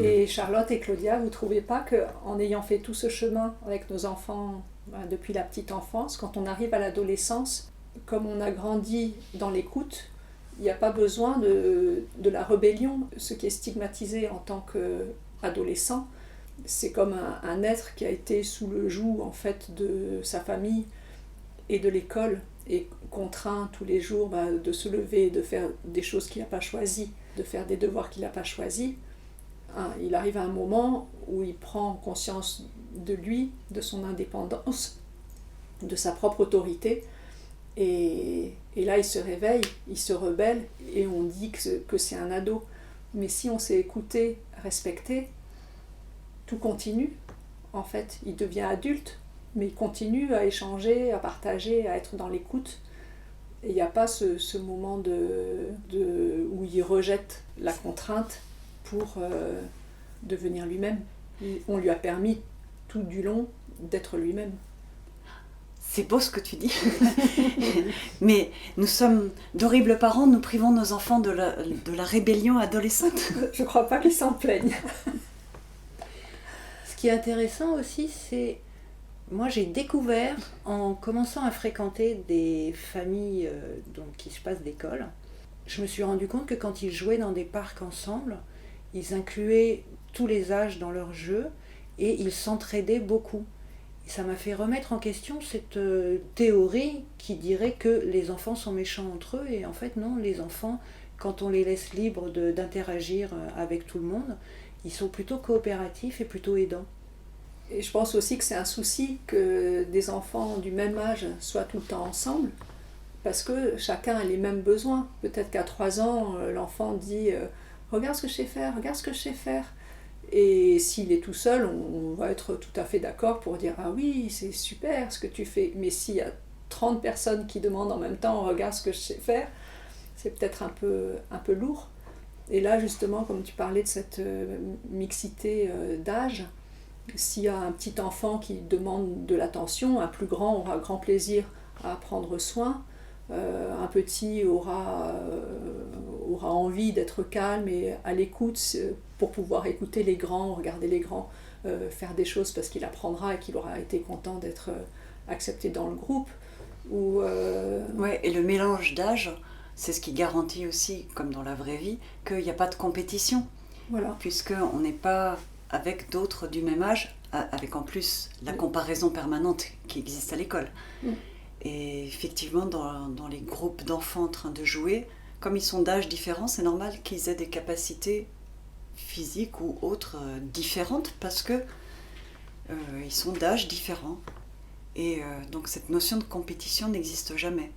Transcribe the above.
Et Charlotte et Claudia, vous ne trouvez pas qu'en ayant fait tout ce chemin avec nos enfants depuis la petite enfance, quand on arrive à l'adolescence, comme on a grandi dans l'écoute, il n'y a pas besoin de la rébellion. Ce qui est stigmatisé en tant qu'adolescent, c'est comme un être qui a été sous le joug en fait, de sa famille et de l'école, et contraint tous les jours de se lever, de faire des choses qu'il n'a pas choisies, de faire des devoirs qu'il n'a pas choisis. Il arrive à un moment où il prend conscience de lui, de son indépendance, de sa propre autorité, et là il se réveille, il se rebelle, et on dit que c'est un ado. Mais si on s'est écouté, respecté, tout continue. En fait, il devient adulte, mais il continue à échanger, à partager, à être dans l'écoute. Et il n'y a pas ce moment où il rejette la contrainte pour devenir lui-même. On lui a permis tout du long d'être lui-même. C'est beau ce que tu dis. Mais nous sommes d'horribles parents, nous privons nos enfants de la rébellion adolescente. Je ne crois pas qu'ils s'en plaignent. Ce qui est intéressant aussi, c'est... Moi, j'ai découvert, en commençant à fréquenter des familles qui se passent d'école, je me suis rendu compte que quand ils jouaient dans des parcs ensemble, ils incluaient tous les âges dans leurs jeux et ils s'entraidaient beaucoup. Et ça m'a fait remettre en question cette théorie qui dirait que les enfants sont méchants entre eux. Et en fait, non, les enfants, quand on les laisse libres d'interagir avec tout le monde, ils sont plutôt coopératifs et plutôt aidants. Et je pense aussi que c'est un souci que des enfants du même âge soient tout le temps ensemble, parce que chacun a les mêmes besoins. Peut-être qu'à 3 ans, l'enfant dit « Regarde ce que je sais faire, regarde ce que je sais faire ». Et s'il est tout seul, on va être tout à fait d'accord pour dire « Ah oui, c'est super ce que tu fais ». Mais s'il y a 30 personnes qui demandent en même temps « Regarde ce que je sais faire », c'est peut-être un peu lourd. Et là, justement, comme tu parlais de cette mixité d'âge, s'il y a un petit enfant qui demande de l'attention, un plus grand aura grand plaisir à prendre soin. Un petit aura envie d'être calme et à l'écoute pour pouvoir écouter les grands, regarder les grands faire des choses parce qu'il apprendra et qu'il aura été content d'être accepté dans le groupe. Ouais, et le mélange d'âge, c'est ce qui garantit aussi, comme dans la vraie vie, qu'il n'y a pas de compétition. Voilà. Puisqu'on n'est pas avec d'autres du même âge, avec en plus la comparaison permanente qui existe à l'école. Et effectivement, dans les groupes d'enfants en train de jouer, comme ils sont d'âge différents, c'est normal qu'ils aient des capacités physiques ou autres différentes parce que ils sont d'âge différents. Et donc cette notion de compétition n'existe jamais.